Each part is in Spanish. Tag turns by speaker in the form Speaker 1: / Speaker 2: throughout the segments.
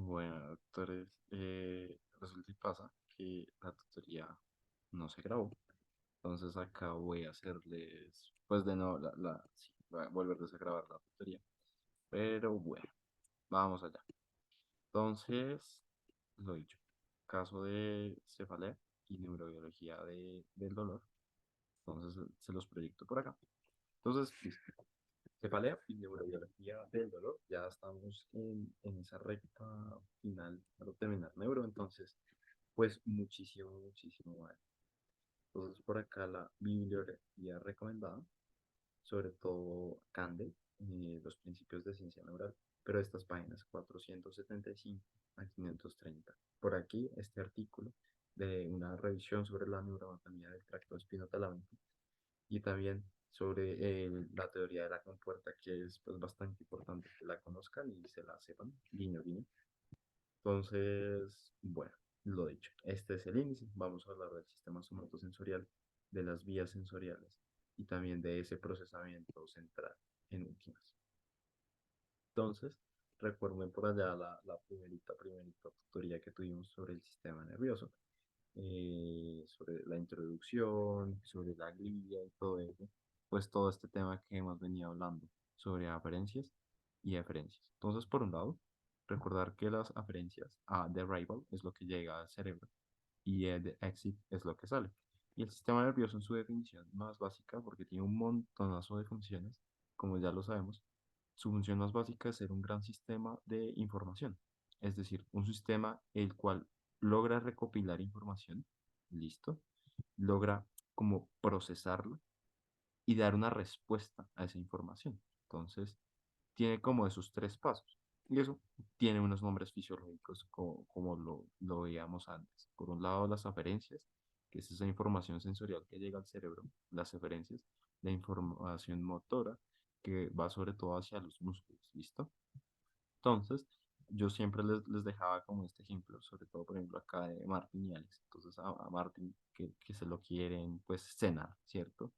Speaker 1: Bueno, doctores, resulta y pasa que la tutoría no se grabó. Entonces acá voy a hacerles, pues de nuevo, sí, voy a volverles a grabar la tutoría. Pero bueno, vamos allá. Entonces, lo dicho, caso de cefalea y neurobiología del dolor. Entonces se los proyecto por acá. Entonces, listo. Cefalea y neurobiología del dolor. Ya estamos en esa recta final para terminar neuro. Entonces, pues muchísimo, muchísimo mal. Entonces, por acá la bibliografía recomendada, sobre todo Candel, los principios de ciencia neural, pero estas páginas 475 a 530. Por aquí, este artículo de una revisión sobre la neuroanatomía del tracto espinotalámico y también sobre la teoría de la compuerta, que es pues, bastante importante que la conozcan y se la sepan, guiño, guiño. Entonces, bueno, lo dicho, este es el índice. Vamos a hablar del sistema somatosensorial, de las vías sensoriales y también de ese procesamiento central en últimas. Entonces, recuerden por allá la primerita tutoría que tuvimos sobre el sistema nervioso, sobre la introducción, sobre la glia y todo eso, pues todo este tema que hemos venido hablando sobre aferencias y eferencias. Entonces, por un lado, recordar que las aferencias, the arrival es lo que llega al cerebro y the exit es lo que sale. Y el sistema nervioso en su definición más básica, porque tiene un montonazo de funciones, como ya lo sabemos, su función más básica es ser un gran sistema de información, es decir, un sistema el cual logra recopilar información, listo, logra como procesarla y dar una respuesta a esa información. Entonces, tiene como esos tres pasos. Y eso tiene unos nombres fisiológicos como lo veíamos antes. Por un lado, las aferencias, que es esa información sensorial que llega al cerebro, las eferencias, la información motora, que va sobre todo hacia los músculos, ¿listo? Entonces, yo siempre les dejaba como este ejemplo, sobre todo, por ejemplo, acá de Martin y Alex. Entonces, a Martin, que se lo quieren, pues, cenar, ¿cierto?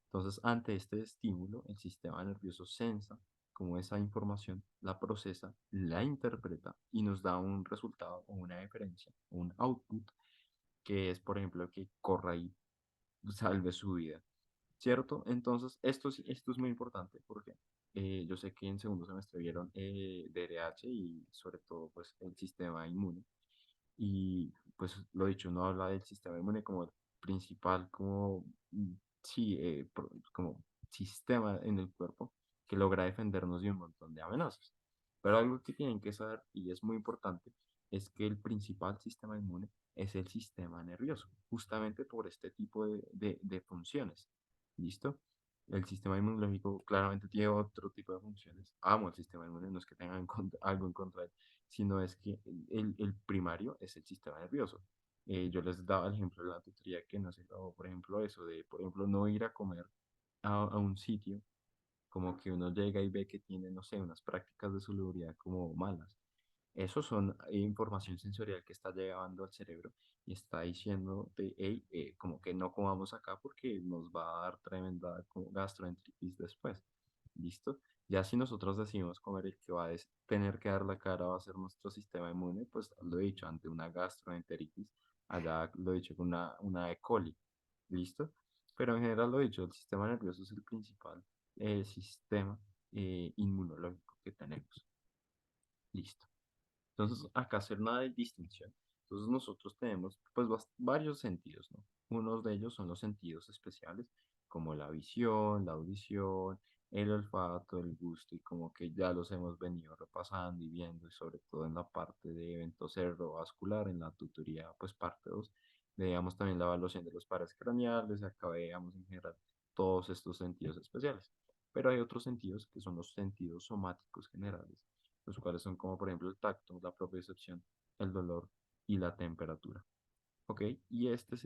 Speaker 1: Entonces, ante este estímulo, el sistema nervioso sensa como esa información, la procesa, la interpreta y nos da un resultado o una diferencia, un output, que es, por ejemplo, que corra y salve su vida, ¿cierto? Entonces, esto es muy importante porque yo sé que en segundo semestre vieron DRH y sobre todo, pues, el sistema inmune. Y pues lo dicho, no habla del sistema inmune como el principal, como, sí, como sistema en el cuerpo que logra defendernos de un montón de amenazas. Pero algo que tienen que saber, y es muy importante, es que el principal sistema inmune es el sistema nervioso, justamente por este tipo de funciones. ¿Listo? El sistema inmunológico claramente tiene otro tipo de funciones. Amo el sistema inmune, no es que tengan algo en contra de él, sino es que el primario es el sistema nervioso. Yo les daba el ejemplo de la tutoría que no sé, o por ejemplo eso de, por ejemplo, no ir a comer a un sitio como que uno llega y ve que tiene, no sé, unas prácticas de salubridad como malas. Eso son información sensorial que está llegando al cerebro y está diciendo de, hey, como que no comamos acá porque nos va a dar tremenda gastroenteritis después. ¿Listo? Ya si nosotros decidimos comer, el que va a tener que dar la cara va a ser nuestro sistema inmune, pues lo he dicho, ante una gastroenteritis, allá lo he dicho con una E. coli. ¿Listo? Pero en general lo he dicho, el sistema nervioso es el principal sistema inmunológico que tenemos. Listo. Entonces, acá hacer una distinción. Entonces, nosotros tenemos pues varios sentidos, ¿no? Unos de ellos son los sentidos especiales, como la visión, la audición, el olfato, el gusto, y como que ya los hemos venido repasando y viendo, y sobre todo en la parte de evento cerebrovascular, en la tutoría, pues parte 2 veíamos también la evaluación de los pares craneales, acá veíamos en general todos estos sentidos especiales. Pero hay otros sentidos que son los sentidos somáticos generales, los cuales son como por ejemplo el tacto, la propiocepción, el dolor y la temperatura. ¿Ok? Y estos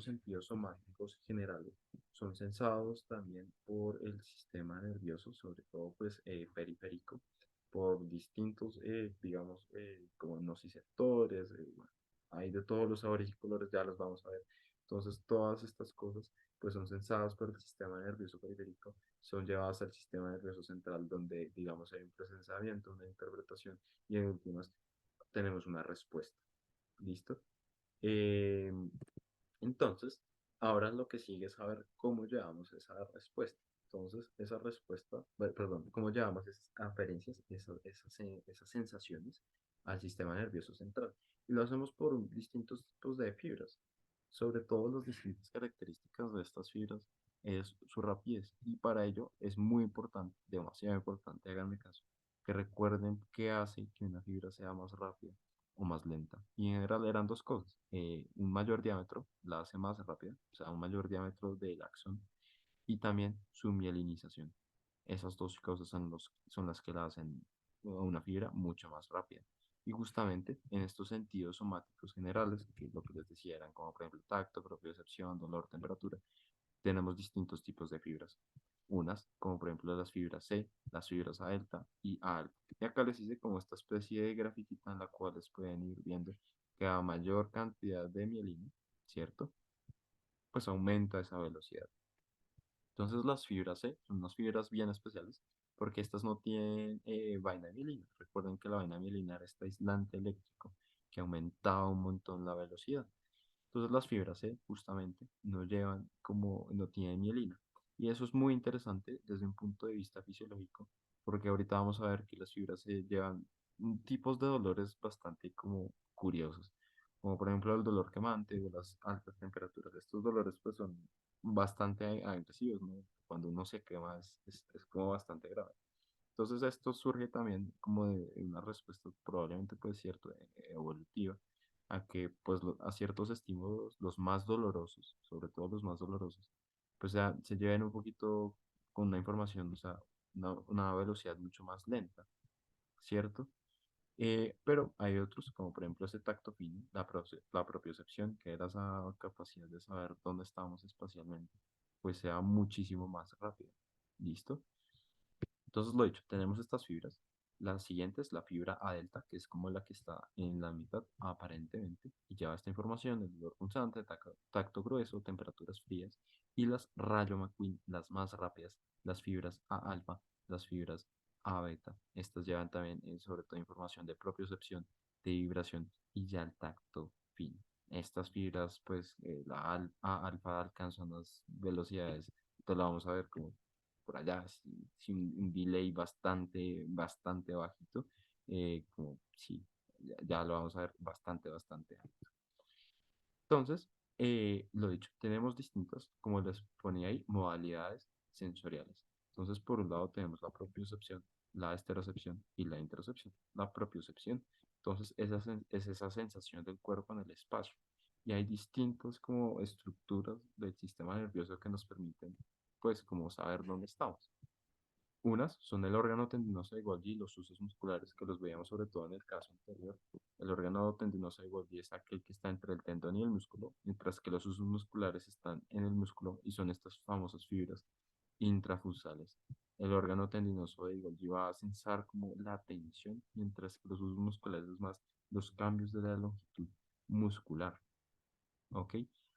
Speaker 1: sentidos somáticos generales son sensados también por el sistema nervioso, sobre todo pues periférico, por distintos, digamos, como nociceptores, bueno, hay de todos los sabores y colores, ya los vamos a ver. Entonces, todas estas cosas pues son sensadas por el sistema nervioso periférico, son llevadas al sistema nervioso central, donde, digamos, hay un procesamiento, una interpretación y en últimas tenemos una respuesta. ¿Listo? Eh, entonces, ahora lo que sigue es saber cómo llevamos esa respuesta. Entonces, esa respuesta, perdón, cómo llevamos esas aferencias, esas sensaciones al sistema nervioso central. Y lo hacemos por distintos tipos de fibras. Sobre todo las distintas características de estas fibras es su rapidez. Y para ello es muy importante, demasiado importante, háganme caso, que recuerden qué hace que una fibra sea más rápida o más lenta. Y en general eran dos cosas. Un mayor diámetro la hace más rápida, o sea, un mayor diámetro del axón, y también su mielinización. Esas dos cosas son las que la hacen a una fibra mucho más rápida. Y justamente en estos sentidos somáticos generales, que lo que les decía eran como por ejemplo tacto, propiocepción, dolor, temperatura, tenemos distintos tipos de fibras. Unas, como por ejemplo las fibras C, las fibras A delta y A alfa. Y acá les hice como esta especie de grafiquita en la cual les pueden ir viendo que a mayor cantidad de mielina, ¿cierto? Pues aumenta esa velocidad. Entonces las fibras C son unas fibras bien especiales porque estas no tienen vaina de mielina. Recuerden que la vaina de mielina era este aislante eléctrico que aumentaba un montón la velocidad. Entonces las fibras C justamente no llevan como, no tienen mielina. Y eso es muy interesante desde un punto de vista fisiológico, porque ahorita vamos a ver que las fibras C llevan tipos de dolores bastante como curiosos, como por ejemplo el dolor quemante o las altas temperaturas. Estos dolores pues son bastante agresivos, ¿no? Cuando uno se quema es como bastante grave. Entonces esto surge también como de una respuesta probablemente pues cierto evolutiva a que pues a ciertos estímulos los más dolorosos, sobre todo los más dolorosos, pues ya se lleven un poquito con una información, o sea, una velocidad mucho más lenta, ¿cierto? Pero hay otros, como por ejemplo ese tacto fino, la propiocepción, que era esa capacidad de saber dónde estamos espacialmente, pues sea muchísimo más rápida. ¿Listo? Entonces, lo dicho, tenemos estas fibras. La siguiente es la fibra A delta, que es como la que está en la mitad aparentemente, y lleva esta información, el dolor punzante, tacto grueso, temperaturas frías, y las rayo McQueen, las más rápidas, las fibras A alfa, las fibras A beta. Estas llevan también, sobre todo, información de propiocepción, de vibración y ya el tacto fino. Estas fibras, pues, A alfa alcanzan unas velocidades, entonces la vamos a ver como por allá, sin un delay bastante bajito, como sí, ya lo vamos a ver bastante alto. Entonces, lo dicho, tenemos distintas, como les ponía ahí, modalidades sensoriales. Entonces, por un lado tenemos la propiocepción, la esterocepción y la interocepción. La propiocepción, entonces, es esa sensación del cuerpo en el espacio. Y hay distintas como estructuras del sistema nervioso que nos permiten, pues, como saber dónde estamos. Unas son el órgano tendinoso de Golgi y los usos musculares, que los veíamos sobre todo en el caso anterior. El órgano tendinoso de Golgi es aquel que está entre el tendón y el músculo, mientras que los usos musculares están en el músculo y son estas famosas fibras intrafusales. El órgano tendinoso de Golgi va a sensar como la tensión, mientras que los usos musculares es más los cambios de la longitud muscular. ¿Ok?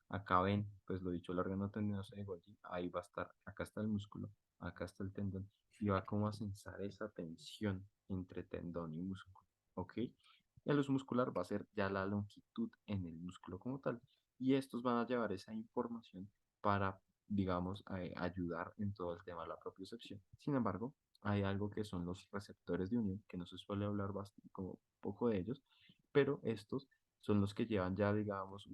Speaker 1: Acá ven, pues lo dicho, el órgano tendinoso de Golgi, ahí va a estar, acá está el músculo, acá está el tendón, y va como a sensar esa tensión entre tendón y músculo, ¿ok? Y el luz muscular va a ser ya la longitud en el músculo como tal, y estos van a llevar esa información para, digamos, ayudar en todo el tema de la propiocepción. Sin embargo, hay algo que son los receptores de unión, que no se suele hablar bastante, como poco de ellos, pero estos son los que llevan ya, digamos,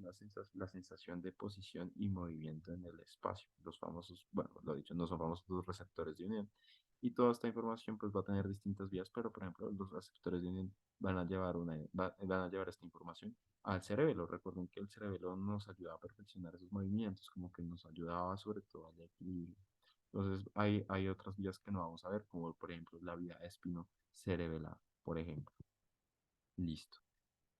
Speaker 1: la sensación de posición y movimiento en el espacio. Los famosos, bueno, lo dicho, no son famosos los receptores de unión. Y toda esta información pues va a tener distintas vías, pero por ejemplo los receptores de unión van a llevar esta información al cerebelo. Recuerden que el cerebelo nos ayuda a perfeccionar esos movimientos, como que nos ayudaba sobre todo al equilibrio. Entonces hay otras vías que no vamos a ver, como por ejemplo la vía espinocerebelar, por ejemplo. Listo.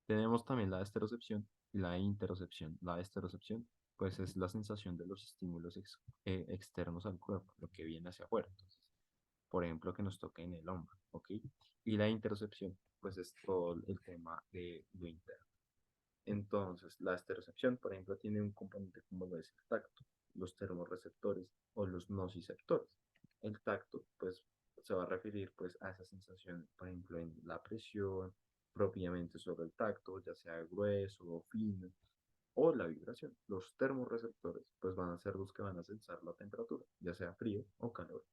Speaker 1: Tenemos también la esterocepción y la interocepción. La esterocepción, pues es la sensación de los estímulos externos al cuerpo, lo que viene hacia afuera. Entonces, por ejemplo, que nos toque en el hombro, ¿ok? Y la interocepción, pues es todo el tema de lo interno. Entonces, la esterocepción, por ejemplo, tiene un componente como lo es el tacto, los termorreceptores o los nociceptores. El tacto, pues, se va a referir pues a esa sensación, por ejemplo, en la presión, propiamente sobre el tacto, ya sea grueso o fino, o la vibración. Los termorreceptores pues van a ser los que van a sensar la temperatura, ya sea frío o calor.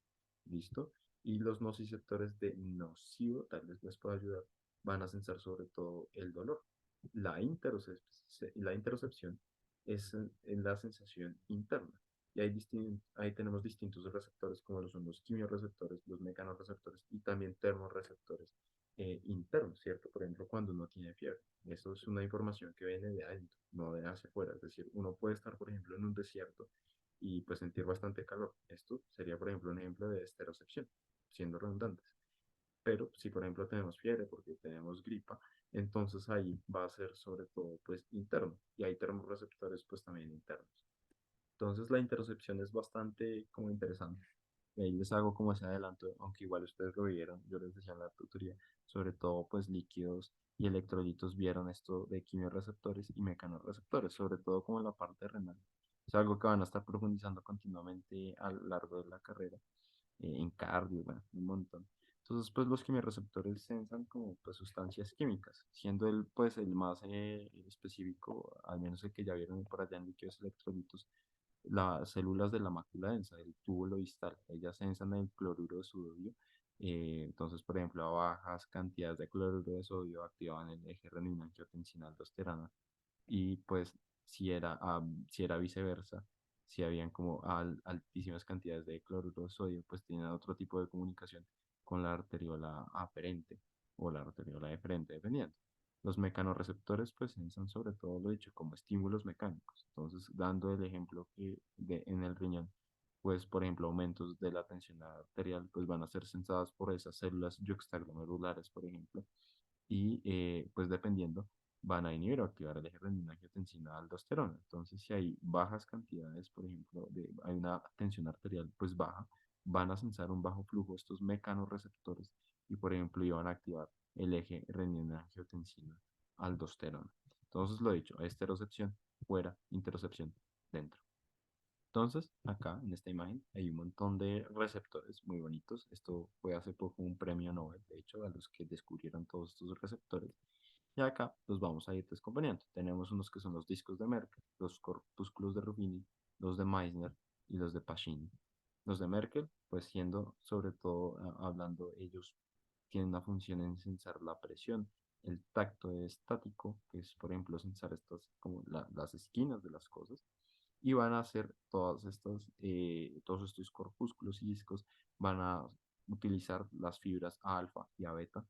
Speaker 1: ¿Listo? Y los nociceptores de nocivo, tal vez les pueda ayudar, van a sensar sobre todo el dolor. La, la interocepción es en la sensación interna. Y ahí tenemos distintos receptores, como lo son los quimiorreceptores, los mecanorreceptores y también termorreceptores internos, ¿cierto? Por ejemplo, cuando uno tiene fiebre. Eso es una información que viene de adentro, no de hacia afuera. Es decir, uno puede estar, por ejemplo, en un desierto y pues sentir bastante calor. Esto sería, por ejemplo, un ejemplo de esterocepción, siendo redundantes. Pero si, por ejemplo, tenemos fiebre porque tenemos gripa, entonces ahí va a ser sobre todo pues interno y hay termorreceptores pues también internos. Entonces la interocepción es bastante como interesante. Y ahí les hago como ese adelanto, aunque igual ustedes lo vieron, yo les decía en la tutoría, sobre todo pues líquidos y electrolitos vieron esto de quimiorreceptores y mecanorreceptores, sobre todo como en la parte renal. Es algo que van a estar profundizando continuamente a lo largo de la carrera, en cardio, bueno, un montón. Entonces, pues los quimiorreceptores sensan como pues sustancias químicas, siendo el pues el más específico, al menos el que ya vieron por allá en líquidos electrolitos, las células de la mácula densa, del túbulo distal, ellas sensan el cloruro de sodio. Entonces, por ejemplo, a bajas cantidades de cloruro de sodio activaban el eje renina-angiotensina-aldosterona. Y pues si era viceversa, si habían como altísimas cantidades de cloruro de sodio, pues tenían otro tipo de comunicación con la arteriola aferente o la arteriola deferente, dependiendo. Los mecanorreceptores pues sensan sobre todo lo dicho como estímulos mecánicos. Entonces, dando el ejemplo que en el riñón, pues por ejemplo aumentos de la tensión arterial pues van a ser sensadas por esas células yuxtaglomerulares, por ejemplo, y pues dependiendo van a inhibir o activar el eje renina-angiotensina-aldosterona. Entonces, si hay bajas cantidades, por ejemplo, hay una tensión arterial pues baja, van a sensar un bajo flujo estos mecanorreceptores y, por ejemplo, iban a activar el eje renina-angiotensina-aldosterona. Entonces, lo dicho, esterocepción fuera, interocepción dentro. Entonces, acá en esta imagen hay un montón de receptores muy bonitos. Esto fue hace poco un premio Nobel, de hecho, a los que descubrieron todos estos receptores. Y acá los vamos a ir descomponiendo. Tenemos unos que son los discos de Merkel, los corpúsculos de Ruffini, los de Meissner y los de Pacini. Los de Merkel, pues siendo sobre todo hablando, ellos tienen una función en sensar la presión. El tacto es estático, que es por ejemplo sensar estas como las esquinas de las cosas y van a hacer todos estos corpúsculos y discos, van a utilizar las fibras alfa y alfa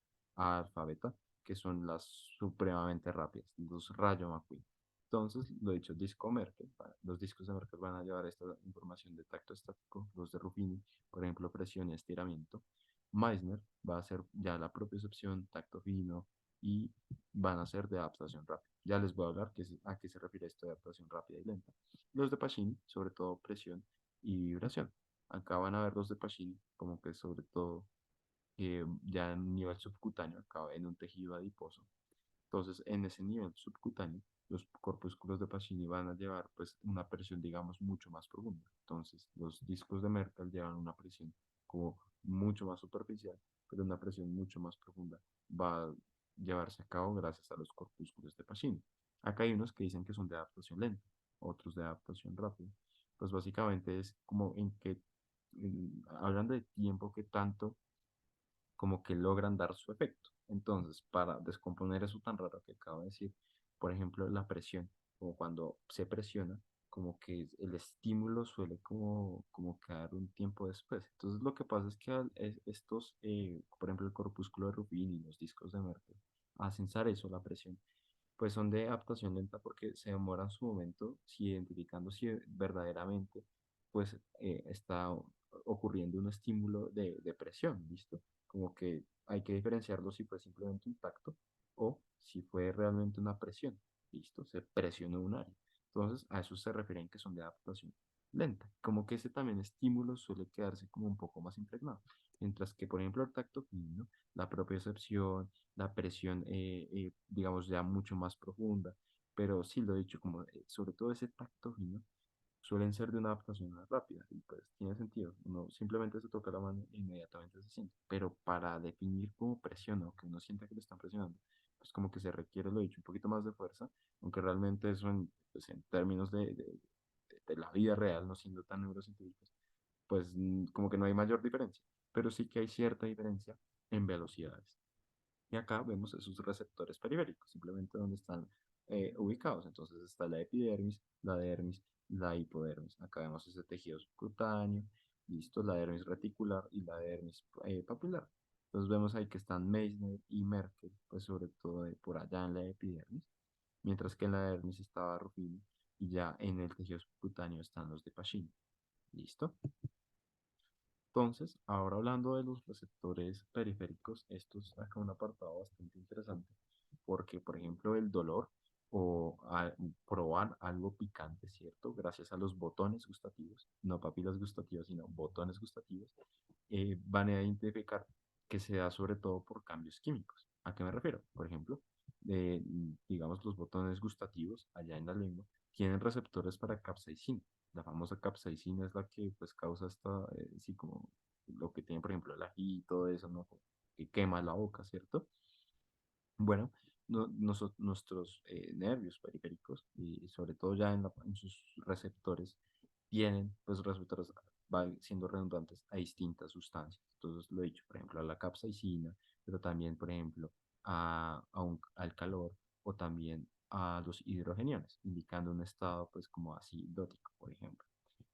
Speaker 1: beta, que son las supremamente rápidas, los rayo McQueen. Entonces, lo dicho, disco Merkel, los discos de Merkel van a llevar esta información de tacto estático, los de Ruffini, por ejemplo, presión y estiramiento. Meissner va a ser ya la propiocepción, tacto fino, y van a ser de adaptación rápida. Ya les voy a hablar a qué se refiere esto de adaptación rápida y lenta. Los de Pacini, sobre todo presión y vibración. Acá van a ver los de Pacini, como que sobre todo ya en nivel subcutáneo, acá en un tejido adiposo. Entonces, en ese nivel subcutáneo, los corpúsculos de Pacini van a llevar pues una presión, digamos, mucho más profunda. Entonces, los discos de Merkel llevan una presión como mucho más superficial, pero una presión mucho más profunda va a llevarse a cabo gracias a los corpúsculos de Pacini. Acá hay unos que dicen que son de adaptación lenta, otros de adaptación rápida. Pues básicamente es como en que, hablando de tiempo que tanto como que logran dar su efecto. Entonces, para descomponer eso tan raro que acabo de decir, por ejemplo, la presión, como cuando se presiona, como que el estímulo suele como quedar un tiempo después. Entonces, lo que pasa es que estos, por ejemplo, el corpúsculo de Rubin y los discos de Merkel, a sensar eso, la presión, pues son de adaptación lenta porque se demoran su momento si identificando si verdaderamente pues está ocurriendo un estímulo de presión, ¿listo? Como que hay que diferenciarlo si fue simplemente un tacto o si fue realmente una presión, ¿listo? Se presionó un área. Entonces, a eso se refieren que son de adaptación lenta. Como que ese también estímulo suele quedarse como un poco más impregnado. Mientras que, por ejemplo, el tacto fino, la propiocepción, la presión, digamos, ya mucho más profunda, pero sí lo he dicho, como sobre todo ese tacto fino, suelen ser de una adaptación más rápida y pues tiene sentido, uno simplemente se toca la mano e inmediatamente se siente, pero para definir cómo presiona o que uno sienta que lo están presionando, pues como que se requiere, lo dicho, un poquito más de fuerza, aunque realmente eso pues, en términos de la vida real, no siendo tan neurocientíficos, pues como que no hay mayor diferencia, pero sí que hay cierta diferencia en velocidades. Y acá vemos esos receptores periféricos, simplemente donde están ubicados. Entonces está la epidermis, la dermis, la hipodermis. Acá vemos ese tejido subcutáneo, listo, la dermis reticular y la dermis papilar. Entonces vemos ahí que están Meissner y Merkel, pues sobre todo por allá en la epidermis, mientras que en la dermis estaba Ruffini y ya en el tejido subcutáneo están los de Pacini. ¿Listo? Entonces, ahora hablando de los receptores periféricos, esto es acá un apartado bastante interesante, porque, por ejemplo, el dolor probar algo picante, ¿cierto? Gracias a los botones gustativos, no papilas gustativas, sino botones gustativos, van a identificar que se da sobre todo por cambios químicos. ¿A qué me refiero? Por ejemplo, digamos, los botones gustativos allá en la lengua tienen receptores para capsaicina. La famosa capsaicina es la que pues causa esta, sí, como lo que tiene, por ejemplo, el ají y todo eso, ¿no? Que quema la boca, ¿cierto? Bueno, nuestros nervios periféricos, y sobre todo ya en sus receptores, tienen pues receptores, van siendo redundantes a distintas sustancias. Entonces, lo he dicho, por ejemplo, a la capsaicina, pero también, por ejemplo, al calor o también a los hidrogeniones, indicando un estado pues como acidótico, por ejemplo.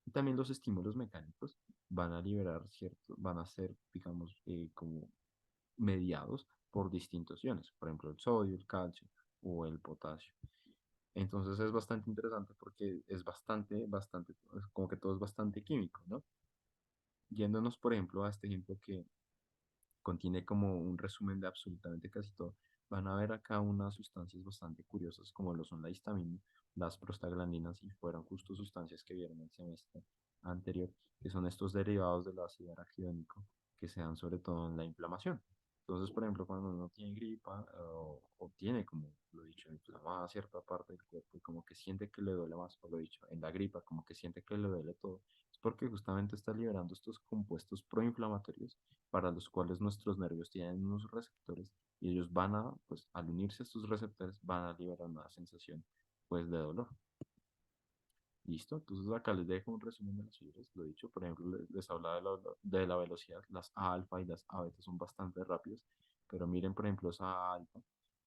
Speaker 1: Y también los estímulos mecánicos van a liberar cierto, van a ser, digamos, como mediados por distintos iones, por ejemplo, el sodio, el calcio o el potasio. Entonces es bastante interesante porque es bastante, como que todo es bastante químico, ¿no? Yéndonos, por ejemplo, a este ejemplo que contiene como un resumen de absolutamente casi todo, van a ver acá unas sustancias bastante curiosas como lo son la histamina, las prostaglandinas y fueron justo sustancias que vieron el semestre anterior, que son estos derivados del ácido araquidónico que se dan sobre todo en la inflamación. Entonces, por ejemplo, cuando uno tiene gripa o tiene, como lo he dicho, inflamada cierta parte del cuerpo y como que siente que le duele más, o lo he dicho, en la gripa, como que siente que le duele todo, es porque justamente está liberando estos compuestos proinflamatorios para los cuales nuestros nervios tienen unos receptores y ellos van a, pues al unirse a estos receptores, van a liberar una sensación, pues, de dolor. ¿Listo? Entonces acá les dejo un resumen de las fibras, lo he dicho, por ejemplo, les hablaba de la velocidad, las A alfa y las A beta son bastante rápidas, pero miren, por ejemplo, esa A alfa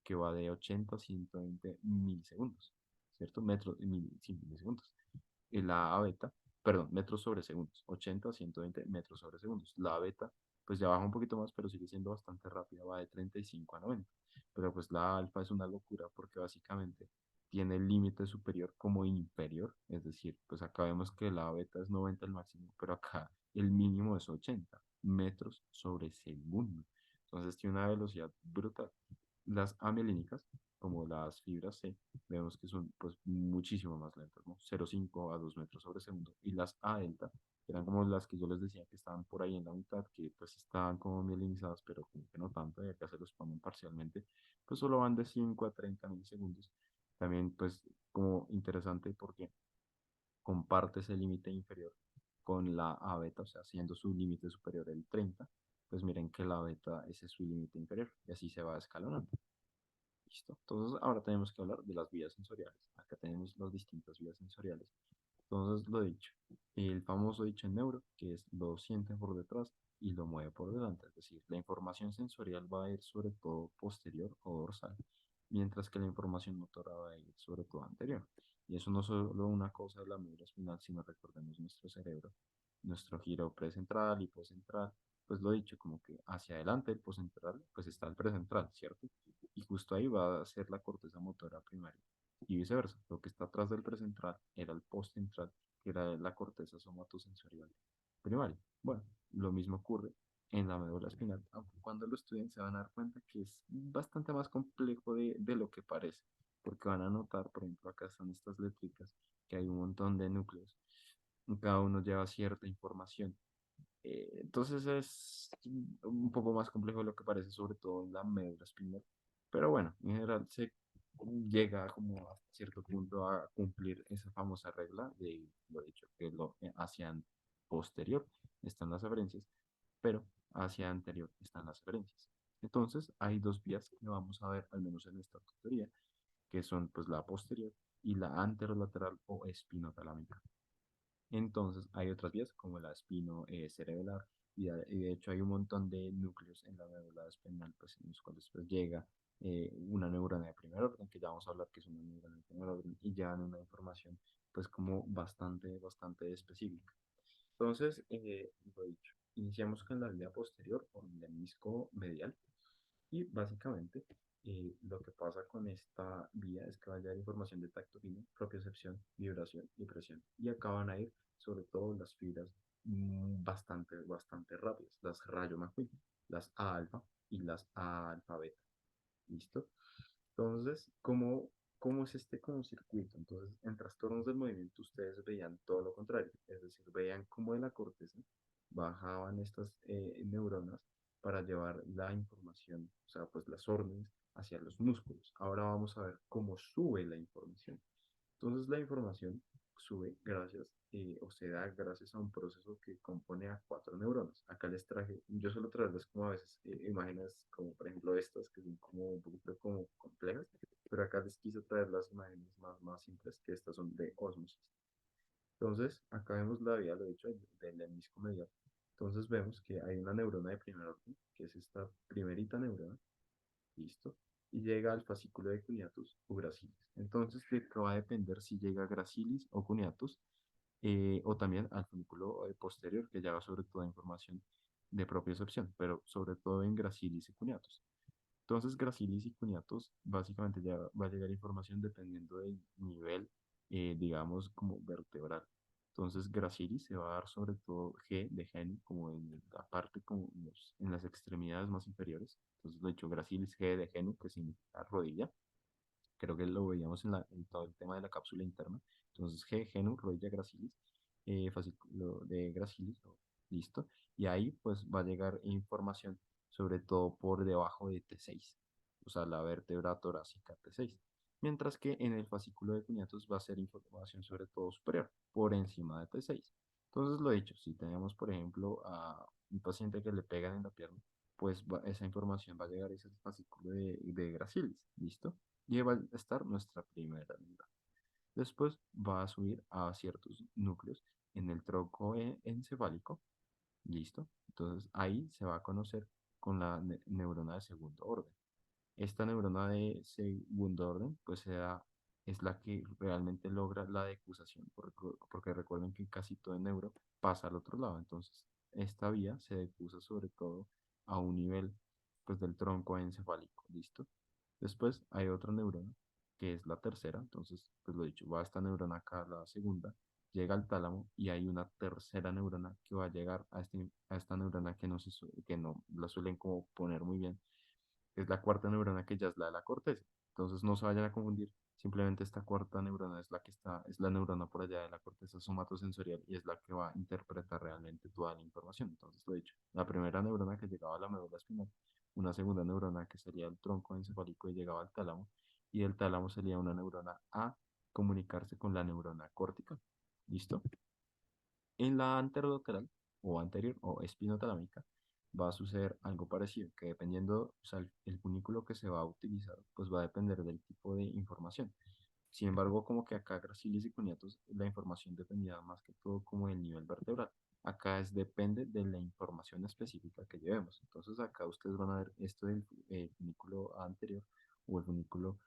Speaker 1: que va de 80 a 120 milisegundos, ¿cierto? Metros, sí, milisegundos. Y la A beta, perdón, metros sobre segundos, 80 a 120 metros sobre segundos. La A beta, pues ya baja un poquito más, pero sigue siendo bastante rápida, va de 35 a 90. Pero pues la alfa es una locura porque básicamente tiene el límite superior como inferior, es decir, pues acá vemos que la beta es 90 el máximo, pero acá el mínimo es 80 metros sobre segundo. Entonces tiene una velocidad brutal. Las amielínicas, como las fibras C, vemos que son pues muchísimo más lentas, ¿no? 0,5 a 2 metros sobre segundo. Y las A delta, que eran como las que yo les decía que estaban por ahí en la mitad, que pues estaban como mielinizadas, pero como que no tanto, y acá se los ponen parcialmente, pues solo van de 5 a 30 milisegundos. También pues como interesante porque comparte ese límite inferior con la A beta, o sea, siendo su límite superior el 30, pues miren que la beta ese es su límite inferior y así se va escalonando. Listo. Entonces ahora tenemos que hablar de las vías sensoriales. Acá tenemos las distintas vías sensoriales. Entonces lo dicho, el famoso dicho en neuro, que es lo siente por detrás y lo mueve por delante, es decir, la información sensorial va a ir sobre todo posterior o dorsal, mientras que la información motora va a ir sobre todo anterior. Y eso no es solo una cosa de la médula espinal, sino recordemos nuestro cerebro, nuestro giro precentral y poscentral, pues lo dicho, como que hacia adelante el poscentral, pues está el precentral, ¿cierto? Y justo ahí va a ser la corteza motora primaria y viceversa. Lo que está atrás del precentral era el postcentral, que era la corteza somatosensorial primaria. Bueno, lo mismo ocurre en la médula espinal, aunque cuando lo estudien se van a dar cuenta que es bastante más complejo de lo que parece, porque van a notar, por ejemplo, acá están estas letricas, que hay un montón de núcleos, cada uno lleva cierta información. Entonces es un poco más complejo de lo que parece, sobre todo en la médula espinal. Pero bueno, en general se llega como a cierto punto a cumplir esa famosa regla de lo dicho, que hacia posterior están las aferencias, pero hacia anterior están las aferencias. Entonces, hay dos vías que vamos a ver, al menos en esta tutoría, que son pues la posterior y la anterolateral o espinotalámica. Entonces, hay otras vías como la espino cerebelar y de hecho hay un montón de núcleos en la médula espinal, pues en los cuales pues llega una neurona de primer orden, que ya vamos a hablar que es una neurona de primer orden, y ya dan una información pues como bastante específica. Entonces, lo dicho, iniciamos con la vía posterior o el menisco medial y básicamente lo que pasa con esta vía es que va a llevar información de tacto fino, propiocepción, vibración y presión. Y acá van a ir sobre todo las fibras bastante rápidas, las rayo McQueen, las A alfa y las A alfa beta. ¿Listo? Entonces, ¿cómo es este como circuito? Entonces, en trastornos del movimiento ustedes veían todo lo contrario, es decir, veían cómo de la corteza bajaban estas neuronas para llevar la información, o sea, pues las órdenes hacia los músculos. Ahora vamos a ver cómo sube la información. Entonces la información sube gracias o se da gracias a un proceso que compone a cuatro neuronas. Acá les traje, yo suelo traerles como a veces imágenes como por ejemplo estas que son como un poquito como complejas, pero acá les quise traer las imágenes más simples que estas son de osmosis. Entonces acá vemos la vía, lo he dicho, del hemisco medial. Entonces vemos que hay una neurona de primer orden, que es esta primerita neurona, ¿listo? Y llega al fascículo de cuneatus o gracilis. Entonces, de qué va a depender si llega a gracilis o cuneatus, o también al funiculo posterior, que lleva sobre todo información de propiocepción, pero sobre todo en gracilis y cuneatus. Entonces, gracilis y cuneatus básicamente ya va a llegar información dependiendo del nivel, digamos, como vertebral. Entonces, gracilis se va a dar sobre todo G de genu, como en la parte, como en las extremidades más inferiores. Entonces, lo he dicho, gracilis G de genu, que significa rodilla. Creo que lo veíamos en todo el tema de la cápsula interna. Entonces, G, genu, rodilla, gracilis, fascículo de gracilis, listo. Y ahí pues va a llegar información sobre todo por debajo de T6, o sea, la vértebra torácica T6. Mientras que en el fascículo de cuñatos va a ser información sobre todo superior, por encima de T6. Entonces, lo dicho, si tenemos, por ejemplo, a un paciente que le pegan en la pierna, pues esa información va a llegar a ese fascículo de gracilis, ¿listo? Y va a estar nuestra primera neurona. Después va a subir a ciertos núcleos en el tronco encefálico, ¿listo? Entonces ahí se va a conocer con la neurona de segundo orden. Esta neurona de segundo orden, pues es la que realmente logra la decusación, porque recuerden que casi todo el neuro pasa al otro lado. Entonces, esta vía se decusa sobre todo a un nivel pues, del tronco encefálico, ¿listo? Después hay otra neurona, que es la tercera. Entonces, pues lo dicho, va esta neurona acá, la segunda, llega al tálamo y hay una tercera neurona que va a llegar a esta neurona que que no la suelen como poner muy bien, es la cuarta neurona que ya es la de la corteza. Entonces no se vayan a confundir, simplemente esta cuarta neurona es la que está, es la neurona por allá de la corteza somatosensorial y es la que va a interpretar realmente toda la información. Entonces lo he dicho, la primera neurona que llegaba a la médula espinal, una segunda neurona que sería el tronco encefálico y llegaba al tálamo, y del tálamo sería una neurona a comunicarse con la neurona córtica. ¿Listo? En la anterolateral o anterior o espinotalámica va a suceder algo parecido, que dependiendo, o sea, el funículo que se va a utilizar, pues va a depender del tipo de información. Sin embargo, como que acá gracilis y cuneatus, la información dependía más que todo como del nivel vertebral. Acá depende de la información específica que llevemos. Entonces acá ustedes van a ver esto del funículo anterior o el funículo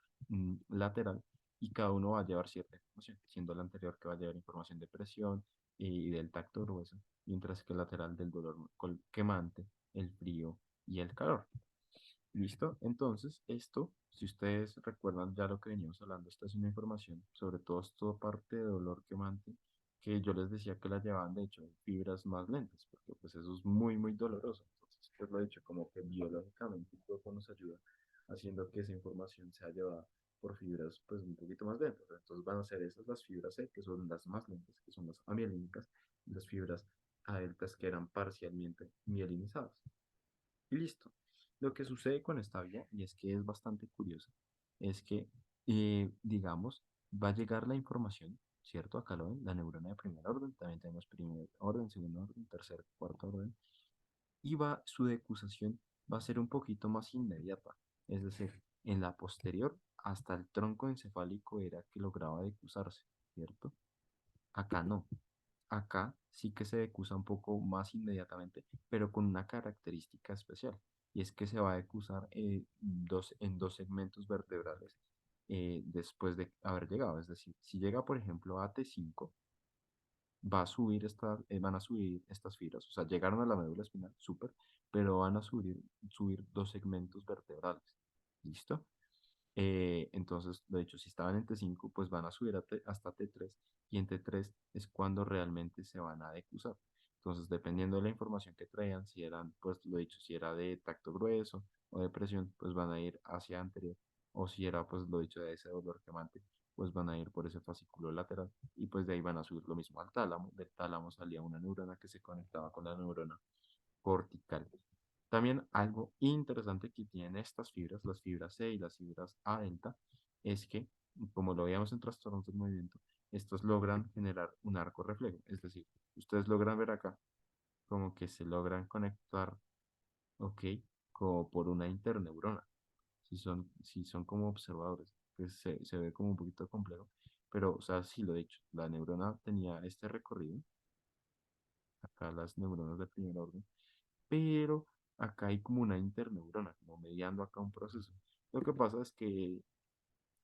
Speaker 1: lateral, y cada uno va a llevar cierta información, siendo el anterior que va a llevar información de presión y del tacto grueso, mientras que el lateral del dolor quemante, el frío y el calor. ¿Listo? Entonces, esto, si ustedes recuerdan ya lo que veníamos hablando, esta es una información, sobre todo esta parte de dolor quemante, que yo les decía que la llevaban de hecho en fibras más lentas, porque pues eso es muy doloroso. Entonces, pues lo he dicho, como que biológicamente el cuerpo nos ayuda haciendo que esa información sea llevada por fibras pues un poquito más lentas. Entonces van a ser esas las fibras C, que son las más lentas, que son las amielínicas, y las fibras A deltas que eran parcialmente mielinizadas. Y listo. Lo que sucede con esta vía, y es que es bastante curioso, es que, digamos, va a llegar la información, ¿cierto? Acá lo ven, la neurona de primer orden, también tenemos primer orden, segundo orden, tercer, cuarto orden, y va su decusación va a ser un poquito más inmediata. Es decir, en la posterior, hasta el tronco encefálico era que lograba decusarse, ¿cierto? Acá no. Acá sí que se decusa un poco más inmediatamente, pero con una característica especial, y es que se va a decusar en dos segmentos vertebrales después de haber llegado. Es decir, si llega, por ejemplo, a T5, van a subir estas fibras, o sea, llegaron a la médula espinal, súper, pero van a subir dos segmentos vertebrales. ¿Listo? Entonces, de hecho, si estaban en T5, pues van a subir hasta T3 y en T3 es cuando realmente se van a decusar. Entonces, dependiendo de la información que traían, si eran, pues lo he dicho, si era de tacto grueso o de presión, pues van a ir hacia anterior. O si era, pues lo he dicho, de ese dolor quemante, pues van a ir por ese fascículo lateral y pues de ahí van a subir lo mismo al tálamo. Del tálamo salía una neurona que se conectaba con la neurona cortical. También algo interesante que tienen estas fibras, las fibras C y las fibras A delta, es que, como lo veíamos en trastornos del movimiento, estos logran generar un arco reflejo. Es decir, ustedes logran ver acá como que se logran conectar, ok, como por una interneurona. Si son como observadores, pues se ve como un poquito complejo, pero, o sea, sí lo he dicho, la neurona tenía este recorrido, acá las neuronas de primer orden, pero acá hay como una interneurona, como mediando acá un proceso. Lo que pasa es que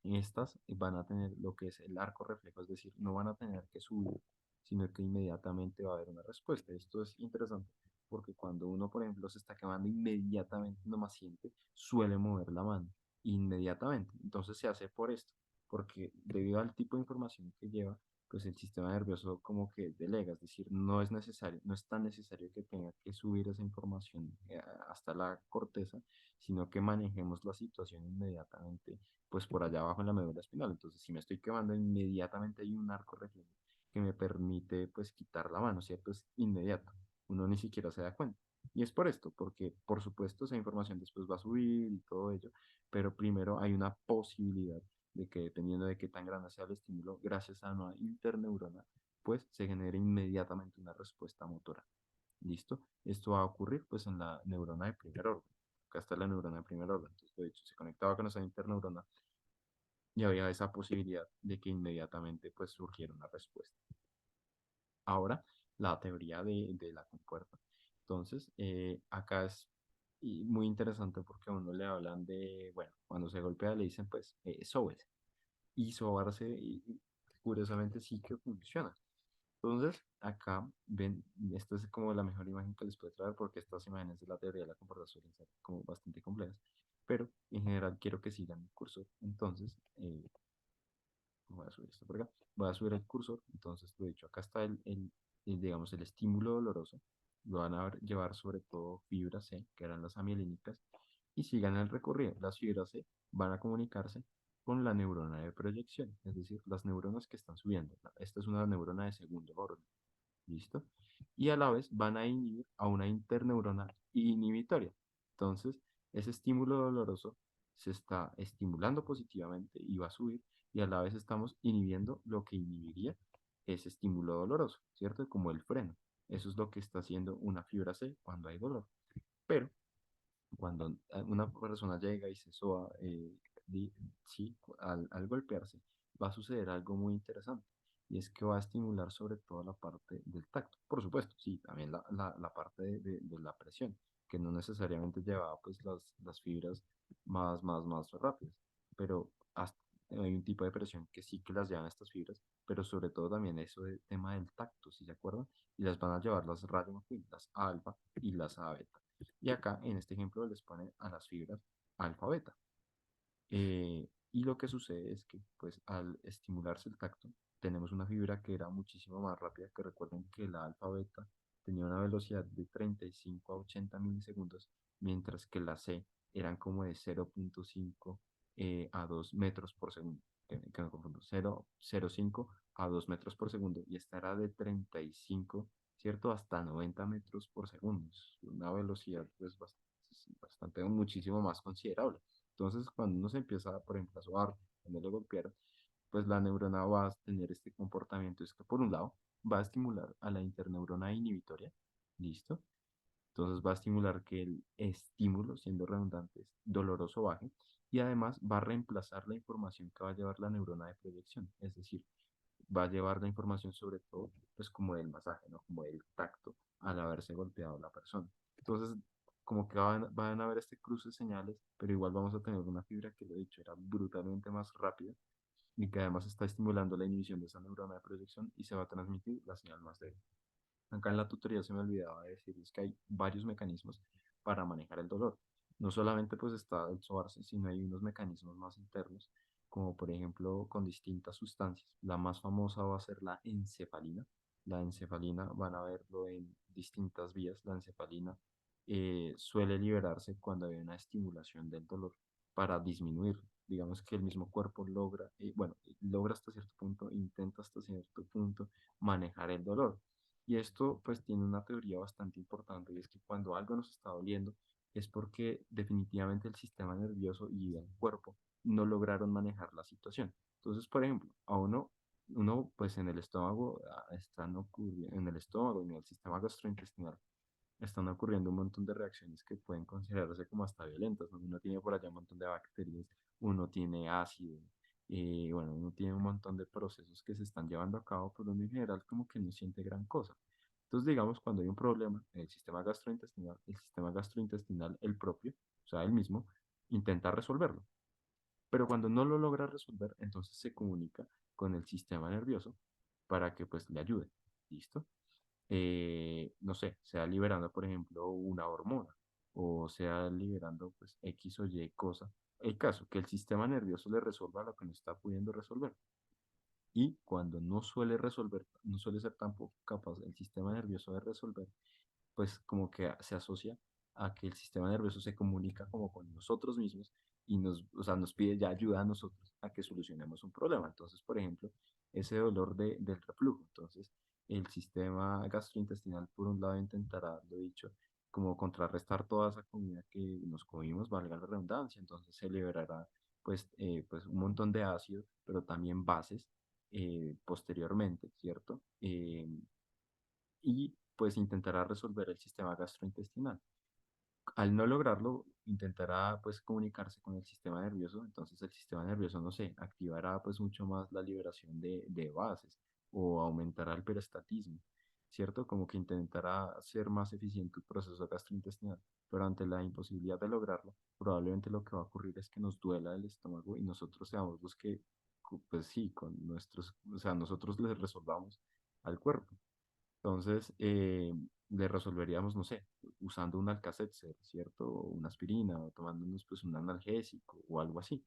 Speaker 1: estas van a tener lo que es el arco reflejo, es decir, no van a tener que subir, sino que inmediatamente va a haber una respuesta. Esto es interesante porque cuando uno, por ejemplo, se está quemando inmediatamente, nomás siente, suele mover la mano inmediatamente. Entonces se hace por esto, porque debido al tipo de información que lleva, pues el sistema nervioso como que delega, es decir, no es necesario, no es tan necesario que tenga que subir esa información hasta la corteza, sino que manejemos la situación inmediatamente pues por allá abajo en la médula espinal. Entonces, si me estoy quemando, inmediatamente hay un arco reflejo que me permite pues quitar la mano, ¿cierto? Es inmediato. Uno ni siquiera se da cuenta. Y es por esto, porque por supuesto esa información después va a subir y todo ello, pero primero hay una posibilidad de que dependiendo de qué tan grande sea el estímulo, gracias a una interneurona, pues se genere inmediatamente una respuesta motora. ¿Listo? Esto va a ocurrir pues en la neurona de primer orden. Acá está la neurona de primer orden. Entonces, de hecho, se conectaba con esa interneurona y había esa posibilidad de que inmediatamente pues surgiera una respuesta. Ahora, la teoría de la compuerta. Entonces, acá es muy interesante porque a uno le hablan de, bueno, cuando se golpea le dicen pues, sóbese. Y sobarse, y curiosamente sí que funciona. Entonces, acá ven, esta es como la mejor imagen que les puedo traer porque estas imágenes de la teoría de la compuerta suelen ser como bastante complejas, pero en general quiero que sigan el curso. Entonces, voy a subir esto por acá, voy a subir el cursor, entonces lo he dicho, acá está digamos, el estímulo doloroso, lo van a llevar sobre todo fibras C, que eran las amielínicas, y sigan el recorrido. Las fibras C van a comunicarse con la neurona de proyección, es decir, las neuronas que están subiendo. Esta es una neurona de segundo orden, ¿listo? Y a la vez van a inhibir a una interneurona inhibitoria. Entonces, ese estímulo doloroso se está estimulando positivamente y va a subir, y a la vez estamos inhibiendo lo que inhibiría ese estímulo doloroso, ¿cierto? Como el freno. Eso es lo que está haciendo una fibra C cuando hay dolor. Pero cuando una persona llega y se soba, sí, al golpearse, va a suceder algo muy interesante. Y es que va a estimular sobre todo la parte del tacto. Por supuesto, sí, también la parte de la presión, que no necesariamente llevaba pues las fibras más rápidas. Pero hay un tipo de presión que sí que las llevan estas fibras, pero sobre todo también eso de tema del tacto, ¿si se acuerdan? Y las van a llevar las radio McQueen, las alfa y las A beta. Y acá en este ejemplo les pone a las fibras alfa beta. Y lo que sucede es que pues al estimularse el tacto tenemos una fibra que era muchísimo más rápida, que recuerden que la alfa beta tenía una velocidad de 35 a 80 milisegundos, mientras que la C eran como de 0.5 a 2 metros por segundo. Que me confundo, 0.05 a 2 metros por segundo, y esta era de 35, ¿cierto? Hasta 90 metros por segundo. Es una velocidad pues bastante muchísimo más considerable. Entonces, cuando uno se empieza, por ejemplo, a sobar, cuando le golpearon, pues la neurona va a tener este comportamiento. Es que, por un lado, va a estimular a la interneurona inhibitoria, ¿listo? Entonces va a estimular que el estímulo, siendo redundante, doloroso baje y además va a reemplazar la información que va a llevar la neurona de proyección. Es decir, va a llevar la información sobre todo, pues como del masaje, ¿no? Como del tacto al haberse golpeado la persona. Entonces, como que van a haber este cruce de señales, pero igual vamos a tener una fibra que, lo he dicho, era brutalmente más rápida y que además está estimulando la inhibición de esa neurona de proyección y se va a transmitir la señal más débil. Acá en la tutoría se me olvidaba decirles que hay varios mecanismos para manejar el dolor. No solamente pues está el sobarse, sino hay unos mecanismos más internos, como por ejemplo con distintas sustancias. La más famosa va a ser la encefalina. La encefalina van a verlo en distintas vías. La encefalina suele liberarse cuando hay una estimulación del dolor para disminuirlo. Digamos que el mismo cuerpo logra, bueno, logra hasta cierto punto, intenta hasta cierto punto manejar el dolor. Y esto pues tiene una teoría bastante importante y es que cuando algo nos está doliendo es porque definitivamente el sistema nervioso y el cuerpo no lograron manejar la situación. Entonces, por ejemplo, uno pues en el estómago están ocurriendo, en el estómago y en el sistema gastrointestinal están ocurriendo un montón de reacciones que pueden considerarse como hasta violentas, ¿no? Uno tiene por allá un montón de bacterias, uno tiene ácido, bueno, uno tiene un montón de procesos que se están llevando a cabo, pero uno en general como que no siente gran cosa. Entonces, digamos, cuando hay un problema en el sistema gastrointestinal, el propio, o sea, el mismo, intenta resolverlo. Pero cuando no lo logra resolver, entonces se comunica con el sistema nervioso para que pues le ayude. ¿Listo? No sé, sea liberando, por ejemplo, una hormona o sea liberando pues X o Y cosa. El caso, que el sistema nervioso le resuelva lo que no está pudiendo resolver. Y cuando no suele resolver, no suele ser tampoco capaz el sistema nervioso de resolver, pues como que se asocia a que el sistema nervioso se comunica como con nosotros mismos y o sea, nos pide ya ayuda a nosotros a que solucionemos un problema. Entonces, por ejemplo, ese dolor del reflujo. Entonces, el sistema gastrointestinal, por un lado, intentará, lo dicho, como contrarrestar toda esa comida que nos comimos, valga la redundancia. Entonces, se liberará pues un montón de ácido, pero también bases posteriormente, ¿cierto? Y pues intentará resolver el sistema gastrointestinal. Al no lograrlo, intentará pues comunicarse con el sistema nervioso, entonces el sistema nervioso, no sé, activará pues mucho más la liberación de bases o aumentará el perostatismo, ¿cierto? Como que intentará ser más eficiente el proceso gastrointestinal, pero ante la imposibilidad de lograrlo, probablemente lo que va a ocurrir es que nos duela el estómago y nosotros seamos los que, pues sí, con nuestros, o sea, nosotros les resolvamos al cuerpo. Entonces, le resolveríamos, no sé, usando un Alka-Seltzer, ¿cierto? O una aspirina, o tomándonos pues un analgésico o algo así.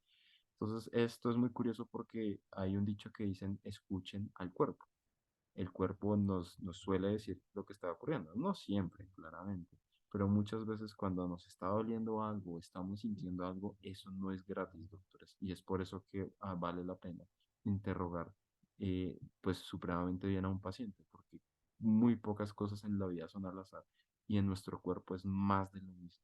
Speaker 1: Entonces, esto es muy curioso porque hay un dicho que dicen, escuchen al cuerpo. El cuerpo nos suele decir lo que está ocurriendo. No siempre, claramente, pero muchas veces cuando nos está doliendo algo, estamos sintiendo algo, eso no es gratis, doctores. Y es por eso que vale la pena interrogar pues supremamente bien a un paciente, porque muy pocas cosas en la vida son al azar y en nuestro cuerpo es más de lo mismo.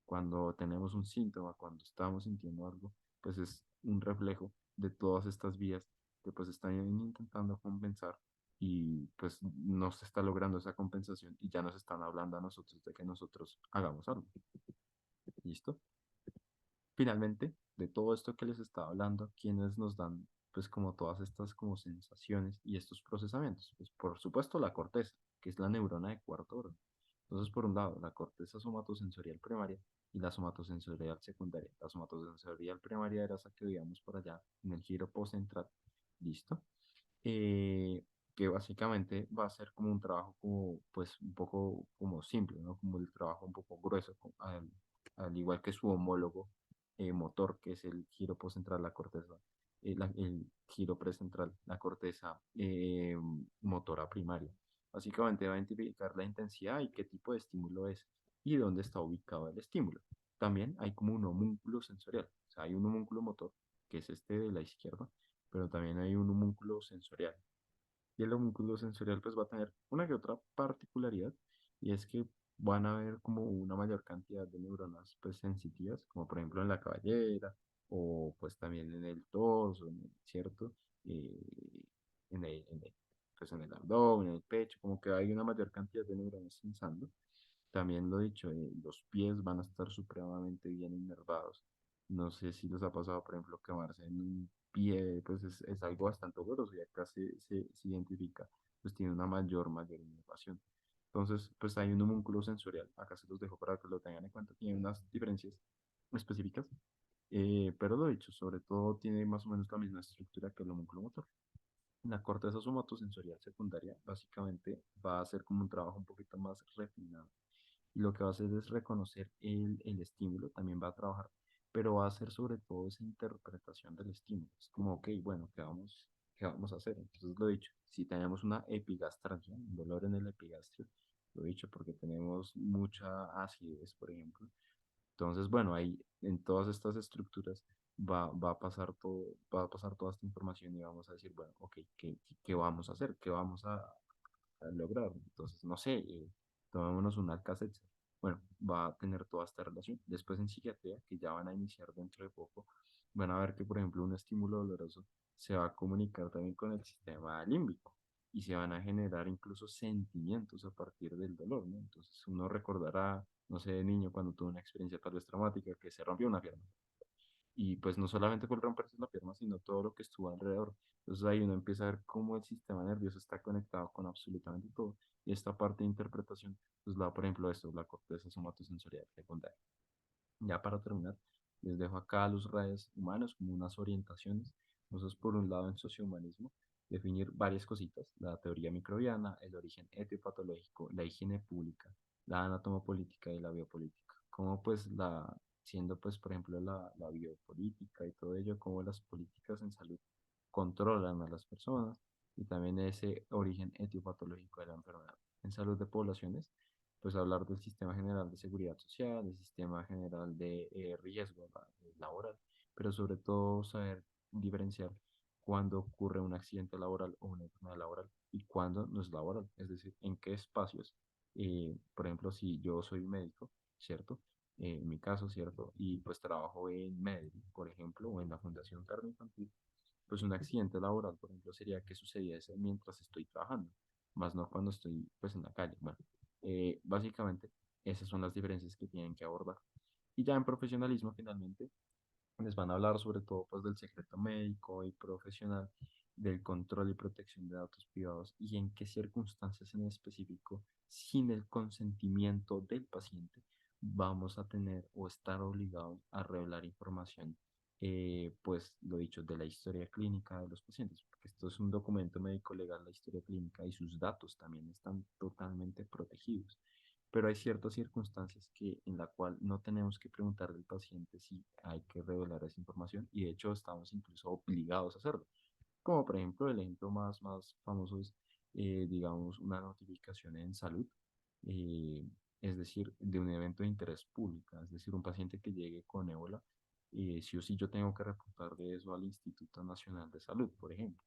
Speaker 1: Cuando tenemos un síntoma, cuando estamos sintiendo algo, pues es un reflejo de todas estas vías que pues están intentando compensar y pues no se está logrando esa compensación y ya nos están hablando a nosotros de que nosotros hagamos algo. ¿Listo? Finalmente, de todo esto que les estaba hablando, ¿quiénes nos dan pues como todas estas como sensaciones y estos procesamientos? Pues por supuesto la corteza, que es la neurona de cuarto orden. Entonces, por un lado, la corteza somatosensorial primaria y la somatosensorial secundaria. La somatosensorial primaria era esa que veíamos por allá en el giro postcentral. ¿Listo? eh, que básicamente va a ser como un trabajo como, pues, un poco como simple, ¿no? Como el trabajo un poco grueso, al igual que su homólogo motor, que es el giro postcentral, la corteza, el giro precentral, la corteza motora primaria. Básicamente va a identificar la intensidad y qué tipo de estímulo es y dónde está ubicado el estímulo. También hay como un homúnculo sensorial, o sea, hay un homúnculo motor, que es este de la izquierda, pero también hay un homúnculo sensorial. Y el homúnculo sensorial pues va a tener una que otra particularidad y es que van a haber como una mayor cantidad de neuronas pues sensitivas, como por ejemplo en la cabellera o pues también en el torso, ¿cierto? Eh, pues en el abdomen, en el pecho, como que hay una mayor cantidad de neuronas sensando. También lo he dicho, los pies van a estar supremamente bien innervados. No sé si les ha pasado, por ejemplo, quemarse en un pie, pues es algo bastante doloroso y acá se identifica, pues tiene una mayor innervación. Entonces, pues hay un homúnculo sensorial, acá se los dejo para que lo tengan en cuenta, tiene unas diferencias específicas, pero lo dicho, sobre todo tiene más o menos la misma estructura que el homúnculo motor. La corteza somatosensorial secundaria básicamente va a ser como un trabajo un poquito más refinado y lo que va a hacer es reconocer el estímulo, también va a trabajar, pero va a hacer sobre todo esa interpretación del estímulo. Es como, ok, bueno, qué vamos a hacer? Entonces, lo dicho, si tenemos una epigastralgia, un dolor en el epigastrio, lo dicho, porque tenemos mucha acidez, por ejemplo, entonces, bueno, ahí en todas estas estructuras va a pasar todo, va a pasar toda esta información y vamos a decir, bueno, ok, ¿qué vamos a hacer? ¿Qué vamos a lograr? Entonces, no sé, tomémonos un Alka-Seltzer. Bueno, va a tener toda esta relación. Después en psiquiatría, que ya van a iniciar dentro de poco, van a ver que, por ejemplo, un estímulo doloroso se va a comunicar también con el sistema límbico y se van a generar incluso sentimientos a partir del dolor, ¿no? Entonces uno recordará, no sé, de niño cuando tuvo una experiencia tal vez traumática que se rompió una pierna. Y pues no solamente fue el romperse la pierna, sino todo lo que estuvo alrededor. Entonces ahí uno empieza a ver cómo el sistema nervioso está conectado con absolutamente todo. Y esta parte de interpretación, pues la, por ejemplo, esto, la corteza somatosensorial secundaria. Ya para terminar, les dejo acá a los redes humanos como unas orientaciones. Entonces, por un lado, en sociohumanismo, definir varias cositas, la teoría microbiana, el origen etiopatológico, la higiene pública, la anatomopolítica y la biopolítica. Como pues siendo pues, por ejemplo, la biopolítica y todo ello, cómo las políticas en salud controlan a las personas y también ese origen etiopatológico de la enfermedad. En salud de poblaciones, pues hablar del sistema general de seguridad social, del sistema general de riesgo laboral, pero sobre todo saber diferenciar cuándo ocurre un accidente laboral o una enfermedad laboral y cuándo no es laboral, es decir, en qué espacios, por ejemplo, si yo soy médico, ¿cierto? En mi caso, ¿cierto? Y pues trabajo en Medellín, por ejemplo, o en la Fundación Carne Infantil, pues un accidente laboral, por ejemplo, sería que sucediese mientras estoy trabajando, más no cuando estoy pues en la calle. Bueno, básicamente esas son las diferencias que tienen que abordar. Y ya en profesionalismo finalmente les van a hablar sobre todo pues del secreto médico y profesional, del control y protección de datos privados y en qué circunstancias en específico, sin el consentimiento del paciente, vamos a tener o estar obligados a revelar información, pues lo dicho, de la historia clínica de los pacientes, porque esto es un documento médico legal, la historia clínica y sus datos también están totalmente protegidos, pero hay ciertas circunstancias en la cual no tenemos que preguntarle al paciente si hay que revelar esa información y de hecho estamos incluso obligados a hacerlo. Como por ejemplo el ejemplo más famoso es, digamos, una notificación en salud, eh, es decir, de un evento de interés público, es decir, un paciente que llegue con ébola, sí o sí yo tengo que reportar de eso al Instituto Nacional de Salud, por ejemplo.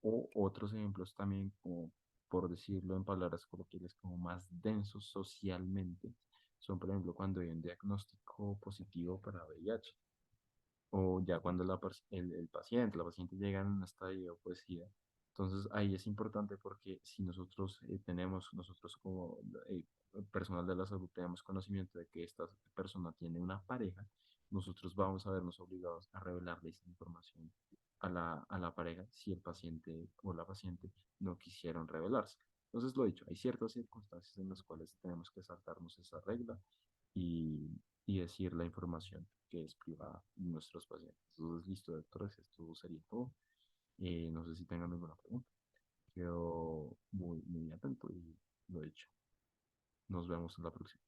Speaker 1: O otros ejemplos también, como por decirlo en palabras coloquiales, como más densos socialmente, son por ejemplo cuando hay un diagnóstico positivo para VIH, o ya cuando la paciente llega en un estadio de poesía. Entonces ahí es importante porque si nosotros nosotros como eh, personal de la salud tenemos conocimiento de que esta persona tiene una pareja, nosotros vamos a vernos obligados a revelarle esa información a la pareja si el paciente o la paciente no quisieron revelarse. Entonces, lo dicho, hay ciertas circunstancias en las cuales tenemos que saltarnos esa regla y, y decir la información que es privada de nuestros pacientes. Entonces, listo, doctores, esto sería todo. No sé si tengan alguna pregunta. Quedo muy atento y lo dicho. Nos vemos en la próxima.